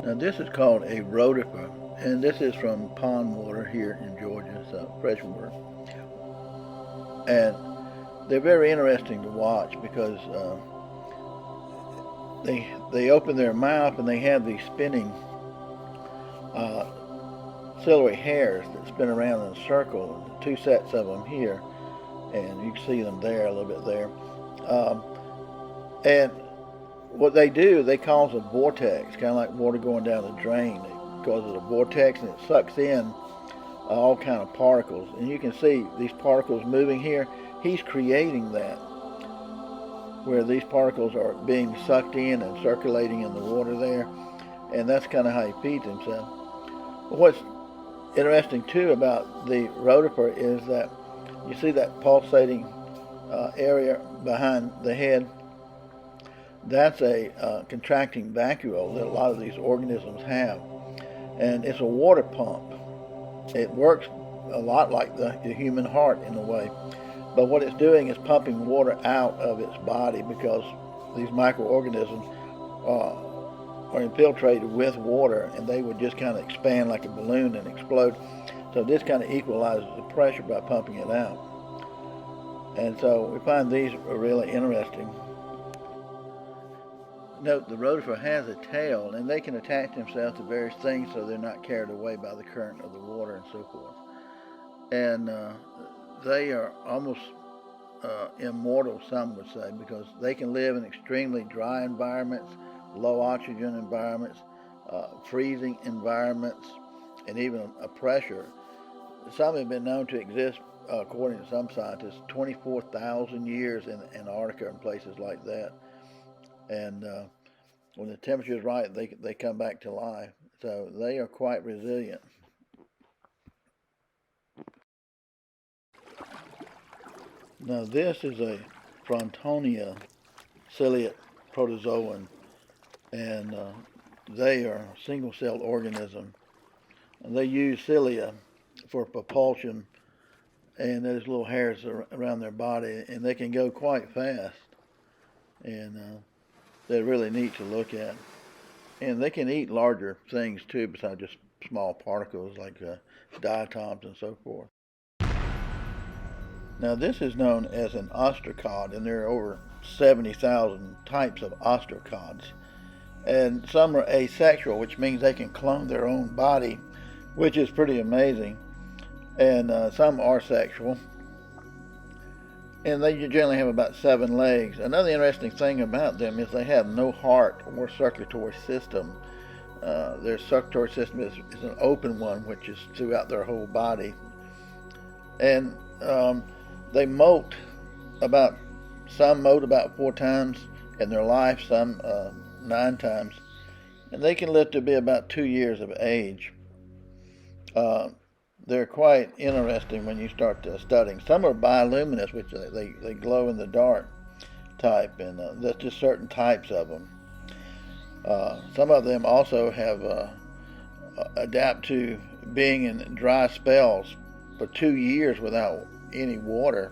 Now this is called a rotifer, and this is from pond water here in Georgia, so fresh water. And they're very interesting to watch because they open their mouth and they have these spinning ciliary hairs that spin around in a circle. Two sets of them here, and you can see them there a little bit there. And what they do, they cause a vortex, kind of like water going down the drain. It causes a vortex and it sucks in all kind of particles. And you can see these particles moving here. He's creating that, where these particles are being sucked in and circulating in the water there. And that's kind of how he feeds himself. But what's interesting too about the rotifer is that you see that pulsating area behind the head. That's a contracting vacuole that a lot of these organisms have, and it's a water pump. It works a lot like the human heart in a way, but what it's doing is pumping water out of its body because these microorganisms are infiltrated with water, and they would just kind of expand like a balloon and explode. So this kind of equalizes the pressure by pumping it out. And so we find these are really interesting. Note the rotifer has a tail, and they can attach themselves to various things so they're not carried away by the current of the water and so forth. And they are almost immortal, some would say, because they can live in extremely dry environments, low oxygen environments, freezing environments, and even a pressure. Some have been known to exist, according to some scientists, 24,000 years in Antarctica and places like that. And when the temperature is right, they come back to life. So they are quite resilient. Now this is a Frontonia ciliate protozoan, and they are a single-celled organism. And they use cilia for propulsion, and there's little hairs around their body, and they can go quite fast. And they're really neat to look at. And they can eat larger things too, besides just small particles like diatoms and so forth. Now this is known as an ostracod, and there are over 70,000 types of ostracods. And some are asexual, which means they can clone their own body, which is pretty amazing. And some are sexual. And they generally have about 7 legs. Another interesting thing about them is they have no heart or circulatory system. Their circulatory system is an open one, which is throughout their whole body. And they molt about, some molt about 4 times in their life, some 9 times. And they can live to be about 2 years of age. They're quite interesting when you start studying. Some are bioluminescent, which they glow in the dark type, and that's just certain types of them. Some of them also have adapt to being in dry spells for 2 years without any water,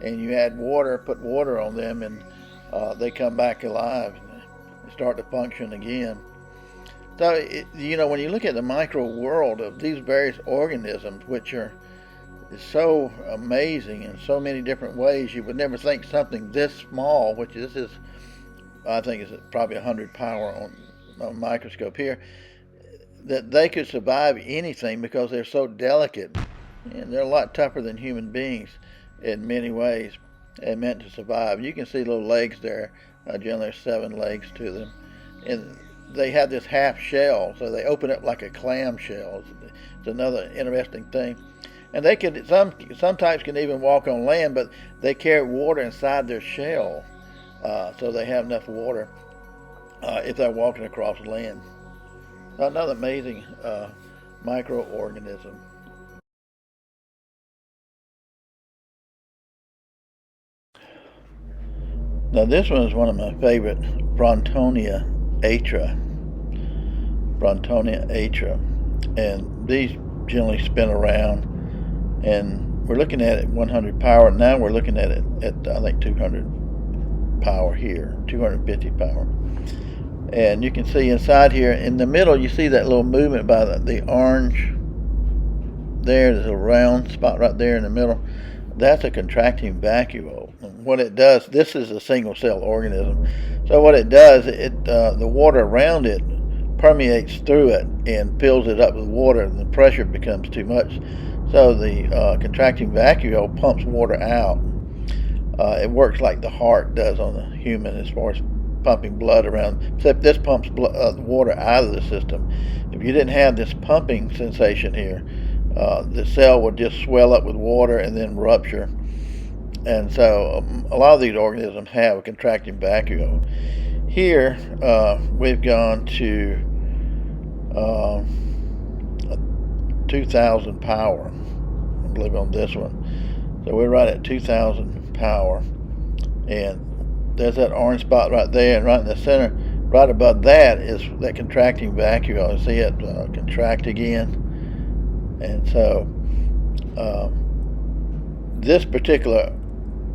and you add water, put water on them, and they come back alive and start to function again. So, when you look at the micro world of these various organisms, which are so amazing in so many different ways, you would never think something this small, which this is, I think is probably 100 power on a microscope here, that they could survive anything because they're so delicate. And they're a lot tougher than human beings in many ways and meant to survive. You can see little legs there. Generally there's 7 legs to them. And they have this half shell, so they open up like a clam shell. It's another interesting thing. And they can, some types can even walk on land, but they carry water inside their shell, so they have enough water if they're walking across land. Another amazing microorganism. Now this one is one of my favorite, Frontonia atra. Frontonia atra. And these generally spin around, and we're looking at it 100 power. Now we're looking at it at I think 200 power here, 250 power. And you can see inside here, in the middle, you see that little movement by the orange there. There's a round spot right there in the middle. That's a contracting vacuole. And what it does, this is a single cell organism. So what it does, the water around it permeates through it and fills it up with water, and the pressure becomes too much. So the contracting vacuole pumps water out. It works like the heart does on the human as far as pumping blood around, except this pumps water out of the system. If you didn't have this pumping sensation here, the cell would just swell up with water and then rupture. And so a lot of these organisms have a contracting vacuole. Here we've gone to 2,000 power, I believe, on this one. So we're right at 2,000 power, and there's that orange spot right there, and right in the center, right above that, is that contracting vacuole. You see it contract again. And so this particular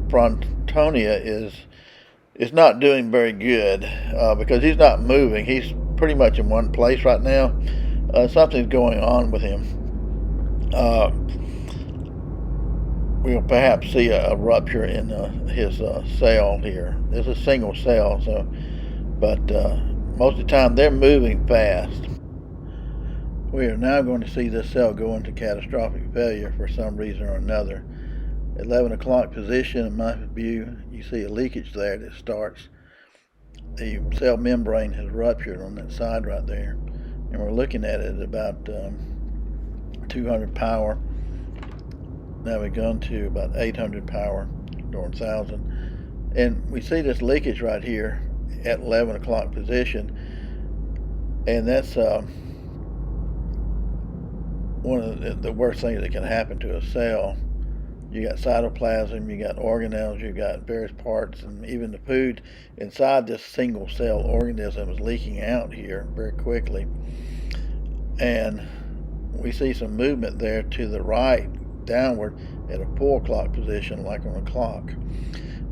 Frontonia is not doing very good because he's not moving. He's pretty much in one place right now. Something's going on with him. We'll perhaps see a rupture in his cell here. It's a single cell, but most of the time they're moving fast. We are now going to see this cell go into catastrophic failure for some reason or another. 11 o'clock position, in my view, you see a leakage there that starts. The cell membrane has ruptured on that side right there, and we're looking at it at about 200 power. Now we've gone to about 800 power, or 1,000, and we see this leakage right here at 11 o'clock position, and that's one of the worst things that can happen to a cell. You got cytoplasm, you got organelles, you got various parts, and even the food inside this single cell organism is leaking out here very quickly. And we see some movement there to the right, downward, at a 4 o'clock position, like on a clock.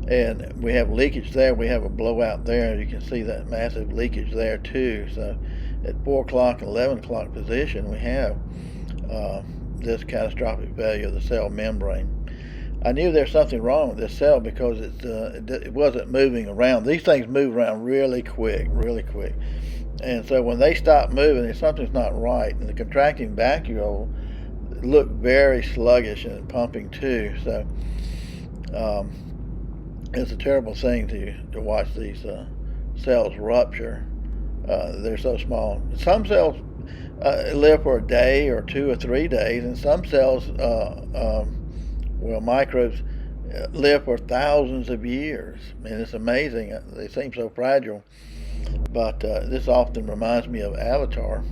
And we have leakage there, we have a blowout there. You can see that massive leakage there too. So at 4 o'clock and 11 o'clock position, we have this catastrophic failure of the cell membrane. I knew there's something wrong with this cell because it wasn't moving around. These things move around really quick. And so when they stop moving, something's not right. And the contracting vacuole looked very sluggish and pumping too. So it's a terrible thing to watch these cells rupture. They're so small. Some cells live for a day or 2 or 3 days, and some cells, microbes, live for thousands of years. I mean, it's amazing. They seem so fragile. But this often reminds me of Avatar.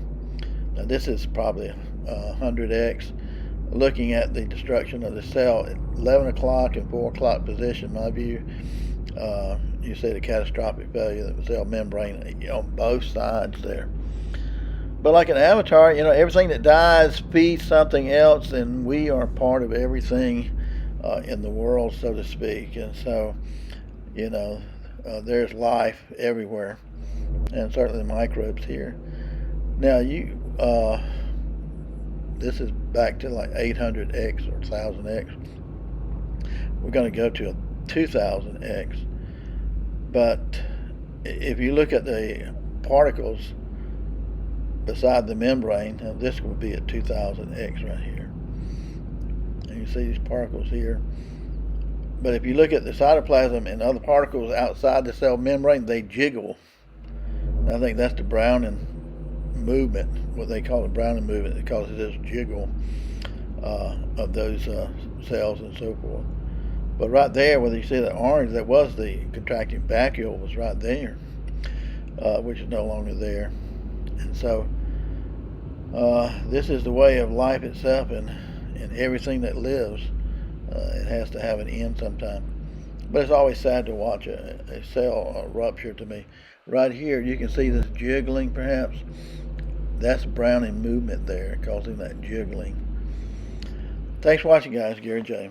Now, this is probably 100x, looking at the destruction of the cell at 11 o'clock and 4 o'clock position. My view, you see the catastrophic failure of the cell membrane on both sides there. But like an Avatar, everything that dies feeds something else, and we are part of everything in the world, so to speak. And so, there's life everywhere, and certainly microbes here. Now, this is back to like 800x or 1000x. We're going to go to a 2000x. But if you look at the particles beside the membrane, now this would be at 2000x right here. And you see these particles here. But if you look at the cytoplasm and other particles outside the cell membrane, they jiggle. And I think that's the Brownian movement, what they call the Brownian movement. It causes this jiggle of those cells and so forth. But right there, where you see the orange, that was the contracting vacuole, was right there, which is no longer there. And so this is the way of life itself, and everything that lives. It has to have an end sometime. But it's always sad to watch a cell rupture to me. Right here, you can see this jiggling perhaps. That's Brownian movement there, causing that jiggling. Thanks for watching, guys. Gary J.